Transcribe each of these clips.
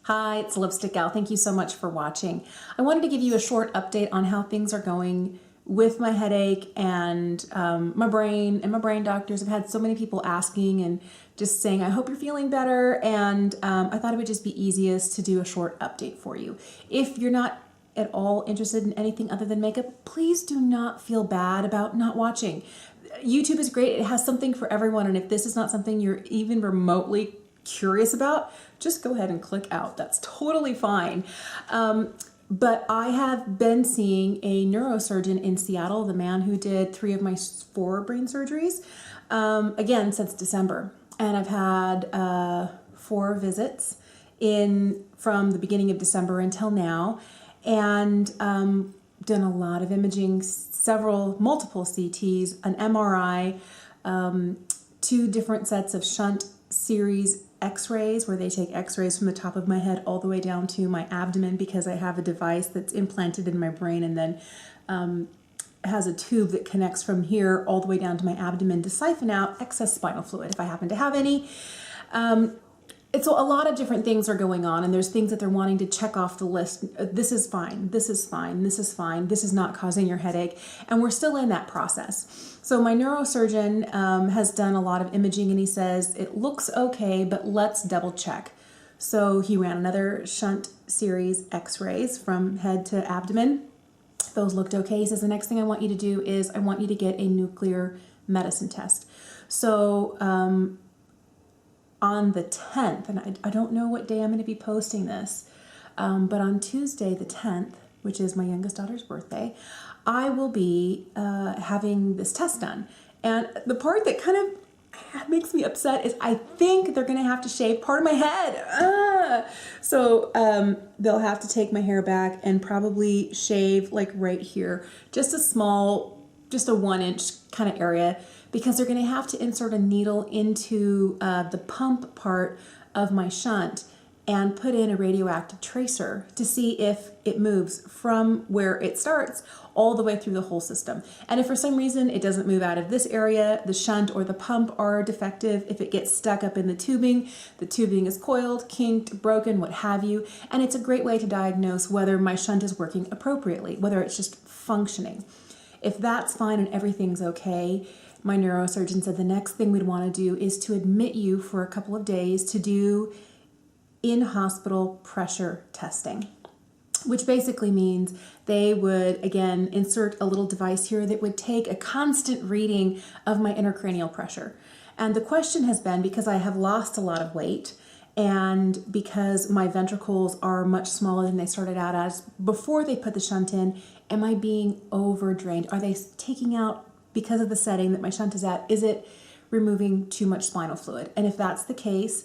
Hi, it's Lipstick Gal. Thank you so much for watching. I wanted to give you a short update on how things are going with my headache and my brain and my brain doctors. I've had so many people asking and just saying, I hope you're feeling better. And I thought it would just be easiest to do a short update for you. If you're not at all interested in anything other than makeup, please do not feel bad about not watching. YouTube is great. It has something for everyone. And if this is not something you're even remotely curious about, just go ahead and click out. That's totally fine. But I have been seeing a neurosurgeon in Seattle, the man who did 3 of my 4 brain surgeries, again, since December. And I've had 4 visits from the beginning of December until now, and done a lot of imaging, multiple CTs, an MRI, 2 different sets of shunt series x-rays where they take x-rays from the top of my head all the way down to my abdomen, because I have a device that's implanted in my brain and then has a tube that connects from here all the way down to my abdomen to siphon out excess spinal fluid if I happen to have any. It's a lot of different things are going on, and there's things that they're wanting to check off the list. This is fine, this is fine, this is fine, this is not causing your headache, and we're still in that process. So my neurosurgeon has done a lot of imaging, and he says, it looks okay, but let's double check. So he ran another shunt series x-rays from head to abdomen. Those looked okay. He says, the next thing I want you to do is I want you to get a nuclear medicine test. So on the 10th, and I don't know what day I'm going to be posting this, but on Tuesday the 10th, which is my youngest daughter's birthday, I will be having this test done. And the part that kind of makes me upset is I think they're going to have to shave part of my head. So they'll have to take my hair back and probably shave like right here, just a 1-inch kind of area, because they're going to have to insert a needle into the pump part of my shunt and put in a radioactive tracer to see if it moves from where it starts all the way through the whole system. And if for some reason it doesn't move out of this area, the shunt or the pump are defective. If it gets stuck up in the tubing is coiled, kinked, broken, what have you. And it's a great way to diagnose whether my shunt is working appropriately, whether it's just functioning. If that's fine and everything's okay, my neurosurgeon said the next thing we'd want to do is to admit you for a couple of days to do in-hospital pressure testing, which basically means they would, again, insert a little device here that would take a constant reading of my intracranial pressure. And the question has been, because I have lost a lot of weight and because my ventricles are much smaller than they started out as before they put the shunt in, am I being overdrained? Are they taking out, because of the setting that my shunt is at, is it removing too much spinal fluid? And if that's the case,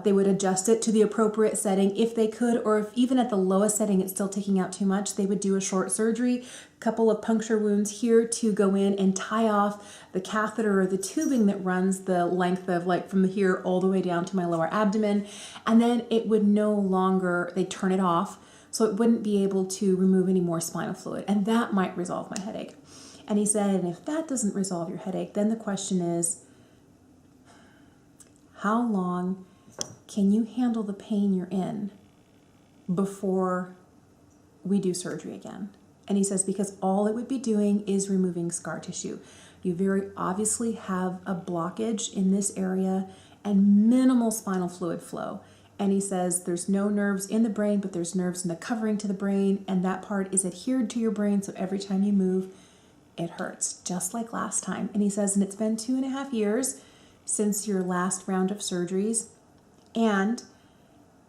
they would adjust it to the appropriate setting if they could, or if even at the lowest setting it's still taking out too much, they would do a short surgery, a couple of puncture wounds here to go in and tie off the catheter or the tubing that runs the length of like from here all the way down to my lower abdomen. And then it would no longer, they turn it off, so it wouldn't be able to remove any more spinal fluid. And that might resolve my headache. And he said, and if that doesn't resolve your headache, then the question is, how long can you handle the pain you're in before we do surgery again? And he says, because all it would be doing is removing scar tissue. You very obviously have a blockage in this area and minimal spinal fluid flow. And he says there's no nerves in the brain, but there's nerves in the covering to the brain, and that part is adhered to your brain, so every time you move, it hurts, just like last time. And he says, and it's been 2.5 years since your last round of surgeries, and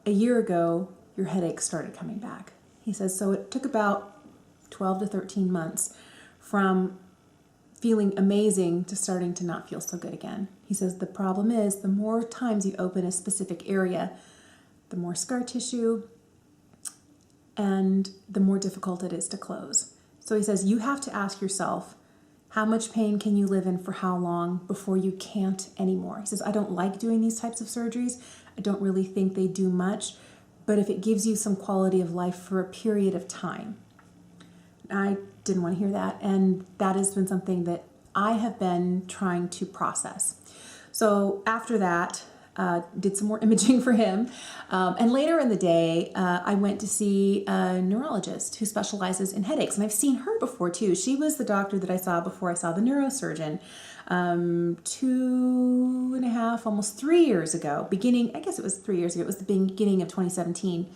a year ago, your headache started coming back. He says, so it took about 12 to 13 months from feeling amazing to starting to not feel so good again. He says, the problem is the more times you open a specific area, the more scar tissue and the more difficult it is to close. So he says, you have to ask yourself, how much pain can you live in for how long before you can't anymore? He says, I don't like doing these types of surgeries. I don't really think they do much, but if it gives you some quality of life for a period of time. I didn't want to hear that, and that has been something that I have been trying to process. So after that, did some more imaging for him. And later in the day, I went to see a neurologist who specializes in headaches. And I've seen her before too. She was the doctor that I saw before I saw the neurosurgeon 2.5, almost 3 years ago. I guess it was 3 years ago. It was the beginning of 2017.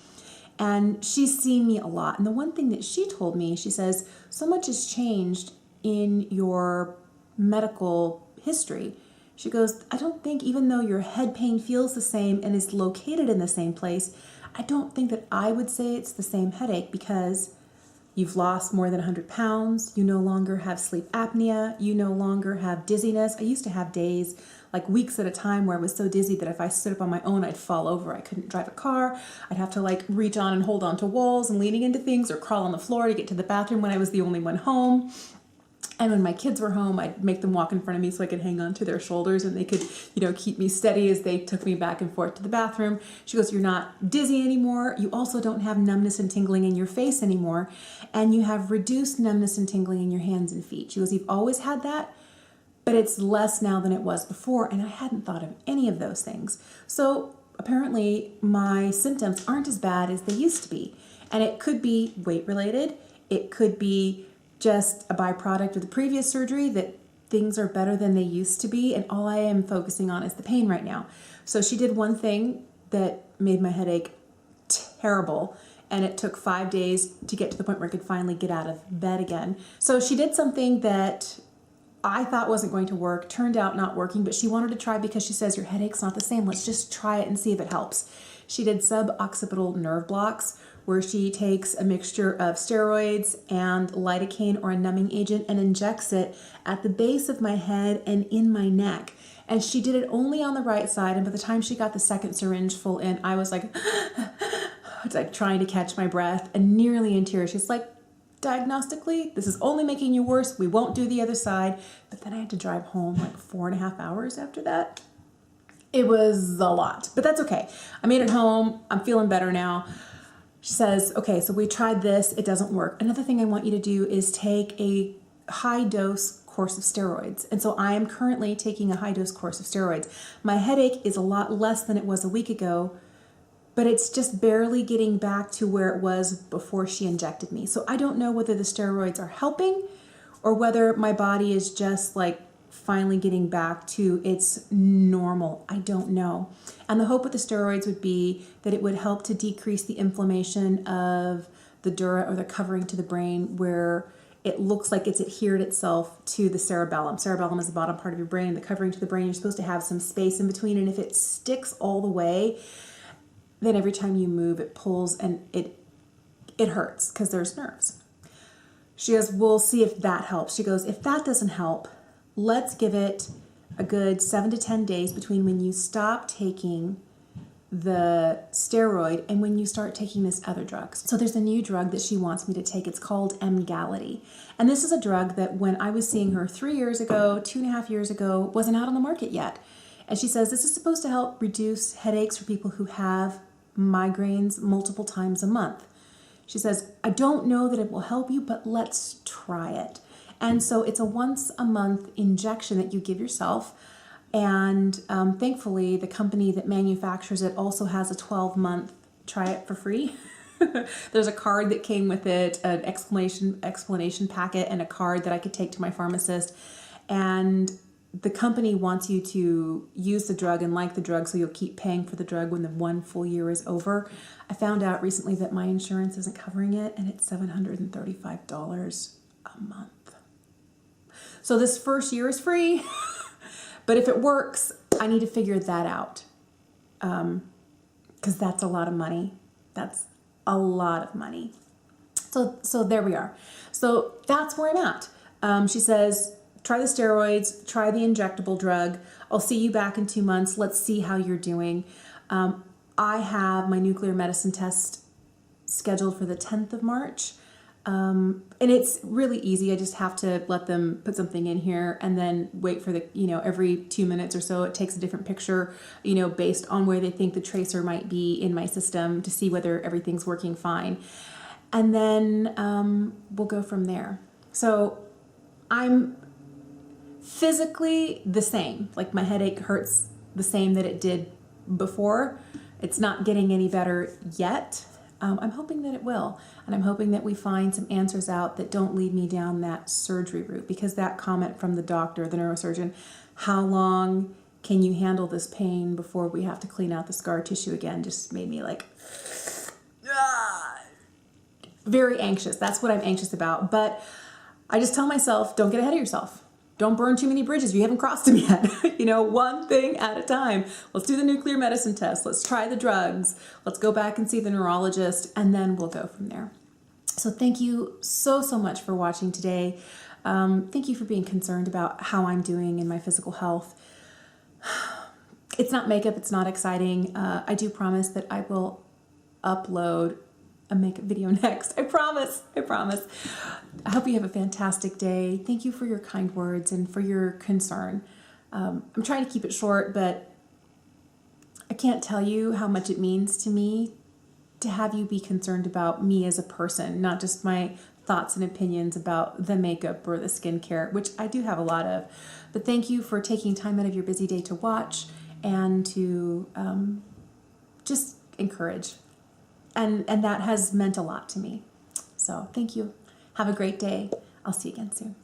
And she's seen me a lot. And the one thing that she told me, she says, so much has changed in your medical history. She goes, I don't think, even though your head pain feels the same and is located in the same place, I don't think that I would say it's the same headache, because you've lost more than 100 pounds. You no longer have sleep apnea. You no longer have dizziness. I used to have days, like weeks at a time, where I was so dizzy that if I stood up on my own, I'd fall over. I couldn't drive a car. I'd have to like reach on and hold on to walls and leaning into things, or crawl on the floor to get to the bathroom when I was the only one home. And when my kids were home, I'd make them walk in front of me so I could hang on to their shoulders and they could, keep me steady as they took me back and forth to the bathroom. She goes, you're not dizzy anymore. You also don't have numbness and tingling in your face anymore. And you have reduced numbness and tingling in your hands and feet. She goes, you've always had that, but it's less now than it was before. And I hadn't thought of any of those things. So apparently my symptoms aren't as bad as they used to be. And it could be weight related. It could be just a byproduct of the previous surgery, that things are better than they used to be, and all I am focusing on is the pain right now. So she did one thing that made my headache terrible, and it took 5 days to get to the point where I could finally get out of bed again. So she did something that I thought wasn't going to work, turned out not working, but she wanted to try because she says, your headache's not the same. Let's just try it and see if it helps. She did suboccipital nerve blocks, where she takes a mixture of steroids and lidocaine or a numbing agent and injects it at the base of my head and in my neck. And she did it only on the right side. And by the time she got the second syringe full in, I was like, it's like trying to catch my breath and nearly in tears. She's like, diagnostically, this is only making you worse. We won't do the other side. But then I had to drive home like 4.5 hours after that. It was a lot, but that's okay. I made it home. I'm feeling better now. She says, okay, so we tried this. It doesn't work. Another thing I want you to do is take a high dose course of steroids. And so I am currently taking a high dose course of steroids. My headache is a lot less than it was a week ago, but it's just barely getting back to where it was before she injected me. So I don't know whether the steroids are helping or whether my body is just like finally getting back to its normal. I don't know. And the hope with the steroids would be that it would help to decrease the inflammation of the dura, or the covering to the brain, where it looks like it's adhered itself to the cerebellum. Cerebellum is the bottom part of your brain. The covering to the brain, you're supposed to have some space in between. And if it sticks all the way, then every time you move, it pulls and it hurts because there's nerves. She goes, we'll see if that helps. She goes, if that doesn't help, let's give it a good 7 to 10 days between when you stop taking the steroid and when you start taking this other drug. So there's a new drug that she wants me to take. It's called Emgality. And this is a drug that when I was seeing her 3 years ago, 2.5 years ago, wasn't out on the market yet. And she says this is supposed to help reduce headaches for people who have migraines multiple times a month. She says, I don't know that it will help you, but let's try it. And so it's a once a month injection that you give yourself. And thankfully, the company that manufactures it also has a 12-month try it for free. There's a card that came with it, an explanation packet, and a card that I could take to my pharmacist. And the company wants you to use the drug and like the drug, so you'll keep paying for the drug when the 1 full year is over. I found out recently that my insurance isn't covering it, and it's $735 a month. So this first year is free, but if it works, I need to figure that out, because that's a lot of money. That's a lot of money. So there we are. So that's where I'm at. She says, try the steroids, try the injectable drug. I'll see you back in 2 months. Let's see how you're doing. I have my nuclear medicine test scheduled for the 10th of March. And it's really easy. I just have to let them put something in here and then wait for the, every 2 minutes or so, it takes a different picture, based on where they think the tracer might be in my system to see whether everything's working fine. And then we'll go from there. So I'm physically the same. Like my headache hurts the same that it did before. It's not getting any better yet. I'm hoping that it will. And I'm hoping that we find some answers out that don't lead me down that surgery route, because that comment from the doctor, the neurosurgeon, how long can you handle this pain before we have to clean out the scar tissue again, just made me like, very anxious. That's what I'm anxious about. But I just tell myself, don't get ahead of yourself. Don't burn too many bridges. You haven't crossed them yet. One thing at a time. Let's do the nuclear medicine test. Let's try the drugs. Let's go back and see the neurologist, and then we'll go from there. So thank you so much for watching today. Thank you for being concerned about how I'm doing in my physical health. It's not makeup. It's not exciting. I do promise that I will upload a makeup video next. I promise. I hope you have a fantastic day. Thank you for your kind words and for your concern. I'm trying to keep it short, but I can't tell you how much it means to me to have you be concerned about me as a person, not just my thoughts and opinions about the makeup or the skincare, which I do have a lot of. But thank you for taking time out of your busy day to watch and to just encourage. And that has meant a lot to me. So thank you. Have a great day. I'll see you again soon.